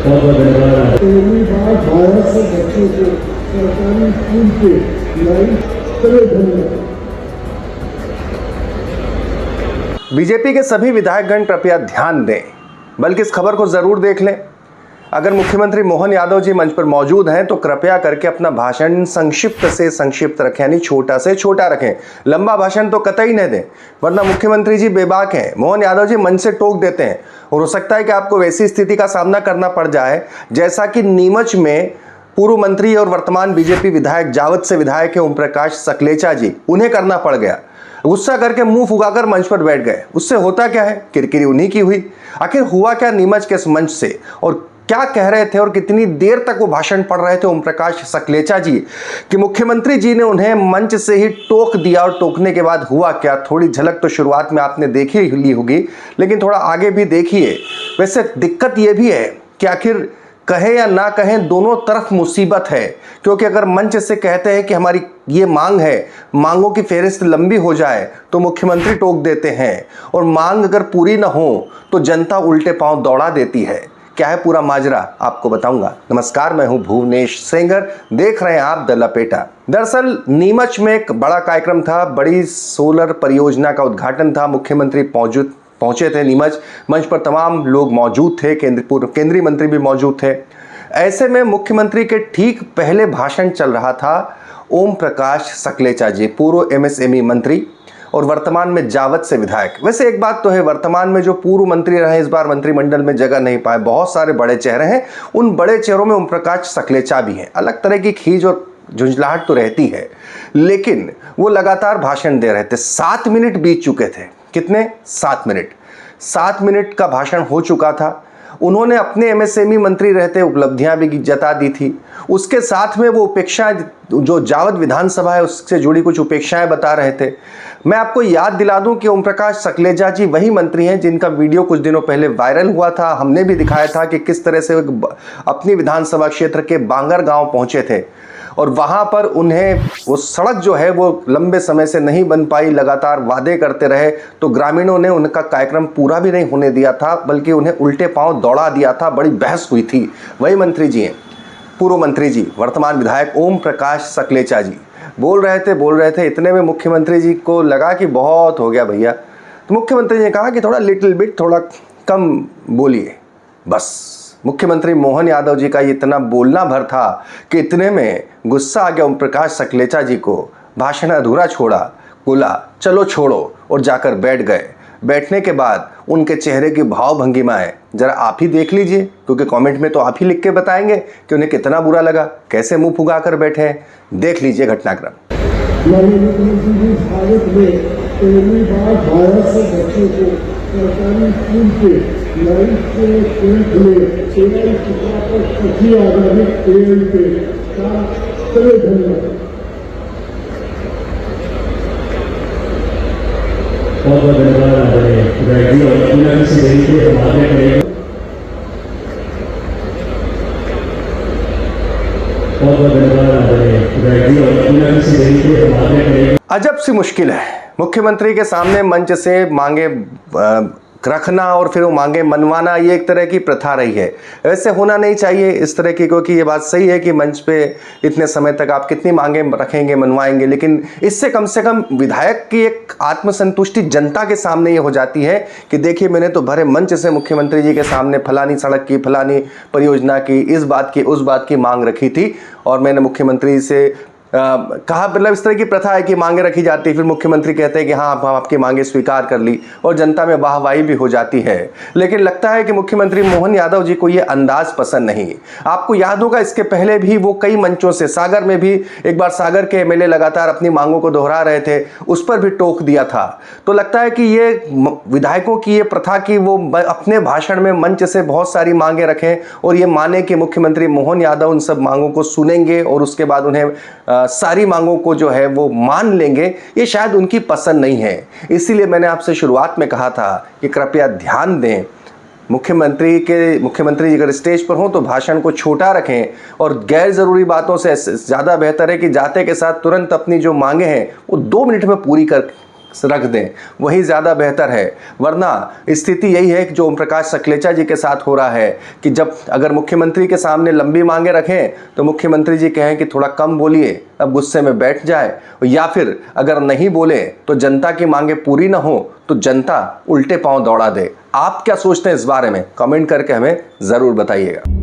बहुत धन्यवाद। पहली बार भारत से बच्चों को सरकारी स्कूल के लाई चले धन्यवाद। बीजेपी के सभी विधायकगण कृपया ध्यान दें, बल्कि इस खबर को जरूर देख लें। अगर मुख्यमंत्री मोहन यादव जी मंच पर मौजूद हैं तो कृपया करके अपना भाषण संक्षिप्त से संक्षिप्त रखें, यानी छोटा से छोटा रखें। लंबा भाषण तो कतई न दें, वरना मुख्यमंत्री जी बेबाक हैं। मोहन यादव जी मंच से टोक देते हैं और हो सकता है कि आपको वैसी स्थिति का सामना करना पड़ जाए जैसा कि नीमच में पूर्व मंत्री और वर्तमान बीजेपी विधायक जावद से विधायक है ओम प्रकाश सकलेचा जी, उन्हें करना पड़ गया। गुस्सा करके मुंह फुगाकर मंच पर बैठ गए। उससे होता क्या है, किरकिरी उन्हीं की हुई। आखिर हुआ क्या नीमच के इस मंच से, और क्या कह रहे थे और कितनी देर तक वो भाषण पढ़ रहे थे ओम प्रकाश सकलेचा जी कि मुख्यमंत्री जी ने उन्हें मंच से ही टोक दिया। और टोकने के बाद हुआ क्या, थोड़ी झलक तो शुरुआत में आपने देखी ली होगी, लेकिन थोड़ा आगे भी देखिए। वैसे दिक्कत ये भी है कि आखिर कहे या ना कहें, दोनों तरफ मुसीबत है। क्योंकि अगर मंच से कहते हैं कि हमारी ये मांग है, मांगों की फेहरिस्त लंबी हो जाए तो मुख्यमंत्री टोक देते हैं, और मांग अगर पूरी ना हो तो जनता उल्टे पांव दौड़ा देती है। क्या है पूरा माजरा, आपको बताऊंगा। नमस्कार, मैं हूं भुवनेश सेंगर, देख रहे हैं आप द लपेटा। दरअसल नीमच में एक बड़ा कार्यक्रम था, बड़ी सोलर परियोजना का उद्घाटन था। मुख्यमंत्री पहुंचे थे नीमच, मंच पर तमाम लोग मौजूद थे, केंद्रीय मंत्री भी मौजूद थे। ऐसे में मुख्यमंत्री के ठीक पहले भाषण चल रहा था ओम प्रकाश सकलेचा जी, पूर्व एमएसएमई मंत्री और वर्तमान में जावद से विधायक। वैसे एक बात तो है, वर्तमान में जो पूर्व मंत्री रहे इस बार मंत्रिमंडल में जगह नहीं पाए। बहुत सारे बड़े चेहरे हैं, उन बड़े चेहरों में ओम प्रकाश सकलेचा भी हैं। अलग तरह की खींच और झुंझलाहट तो रहती है, लेकिन वो लगातार भाषण दे रहे थे। 7 मिनट बीत चुके थे। कितने? 7 मिनट का भाषण हो चुका था। उन्होंने अपने एमएसएमई मंत्री रहते उपलब्धियां भी जता दी थी। उसके साथ में वो उपेक्षाएं, जो जावद विधानसभा है उससे जुड़ी कुछ उपेक्षाएं बता रहे थे। मैं आपको याद दिला दूं कि ओम प्रकाश सकलेचा जी वही मंत्री हैं जिनका वीडियो कुछ दिनों पहले वायरल हुआ था। हमने भी दिखाया था कि किस तरह से अपनी विधानसभा क्षेत्र के बांगर गांव पहुंचे थे, और वहां पर उन्हें वो सड़क जो है वो लंबे समय से नहीं बन पाई, लगातार वादे करते रहे, तो ग्रामीणों ने उनका कार्यक्रम पूरा भी नहीं होने दिया था, बल्कि उन्हें उल्टे पांव दौड़ा दिया था। बड़ी बहस हुई थी। वही मंत्री जी हैं, पूर्व मंत्री जी, वर्तमान विधायक ओम प्रकाश सकलेचा जी बोल रहे थे। इतने में मुख्यमंत्री जी को लगा कि बहुत हो गया भैया, तो मुख्यमंत्री जी ने कहा कि थोड़ा लिटिल बिट, थोड़ा कम बोलिए बस। मुख्यमंत्री मोहन यादव जी का इतना बोलना भर था कि इतने में गुस्सा आ गया ओम प्रकाश सकलेचा जी को। भाषण अधूरा छोड़ा, बोला चलो छोड़ो, और जाकर बैठ गए। बैठने के बाद उनके चेहरे की भाव भंगिमाएं जरा आप ही देख लीजिए, क्योंकि कमेंट में तो आप ही लिख के बताएंगे कि उन्हें कितना बुरा लगा, कैसे मुंह फुगा कर बैठे हैं। देख लीजिए घटनाक्रम। पहली बार भारत से बच्चों को सरकारी स्कूल के लाइफ से खुले सेवाई शिक्षा पर सभी आधारित एआई पे चले धन्यवाद। बहुत धन्यवाद विधायक जी, और पूरा से देरी को हमारे करेंगे। बहुत धन्यवाद विधायक जी, और पूरा से देरी को हमारे करेंगे। अजब सी मुश्किल है मुख्यमंत्री के सामने मंच से मांगे रखना और फिर वो मांगे मनवाना। ये एक तरह की प्रथा रही है। वैसे होना नहीं चाहिए इस तरह की, क्योंकि ये बात सही है कि मंच पे इतने समय तक आप कितनी मांगे रखेंगे, मनवाएंगे, लेकिन इससे कम से कम विधायक की एक आत्मसंतुष्टि जनता के सामने ये हो जाती है कि देखिए मैंने तो भरे मंच से मुख्यमंत्री जी के सामने फलानी सड़क की, फलानी परियोजना की, इस बात की, उस बात की मांग रखी थी, और मैंने मुख्यमंत्री से कहा। मतलब इस तरह की प्रथा है कि मांगे रखी जाती है, फिर मुख्यमंत्री कहते हैं कि हाँ हम आपकी मांगे स्वीकार कर ली, और जनता में वाहवाही भी हो जाती है। लेकिन लगता है कि मुख्यमंत्री मोहन यादव जी को ये अंदाज पसंद नहीं। आपको याद होगा इसके पहले भी वो कई मंचों से, सागर में भी एक बार सागर के एमएलए लगातार अपनी मांगों को दोहरा रहे थे, उस पर भी टोक दिया था। तो लगता है कि ये विधायकों की ये प्रथा कि वो अपने भाषण में मंच से बहुत सारी मांगे रखें और ये माने कि मुख्यमंत्री मोहन यादव उन सब मांगों को सुनेंगे और उसके बाद उन्हें सारी मांगों को जो है वो मान लेंगे, ये शायद उनकी पसंद नहीं है। इसीलिए मैंने आपसे शुरुआत में कहा था कि कृपया ध्यान दें। मुख्यमंत्री जी अगर स्टेज पर हों तो भाषण को छोटा रखें, और गैर ज़रूरी बातों से ज़्यादा बेहतर है कि जाते के साथ तुरंत अपनी जो मांगे हैं वो 2 मिनट में पूरी रख दें, वही ज़्यादा बेहतर है। वरना स्थिति यही है कि जो ओम प्रकाश सकलेचा जी के साथ हो रहा है कि जब अगर मुख्यमंत्री के सामने लंबी मांगे रखें तो मुख्यमंत्री जी कहें कि थोड़ा कम बोलिए, अब गुस्से में बैठ जाए, या फिर अगर नहीं बोले तो जनता की मांगे पूरी ना हो तो जनता उल्टे पांव दौड़ा दे। आप क्या सोचते हैं इस बारे में? कमेंट करके हमें ज़रूर बताइएगा।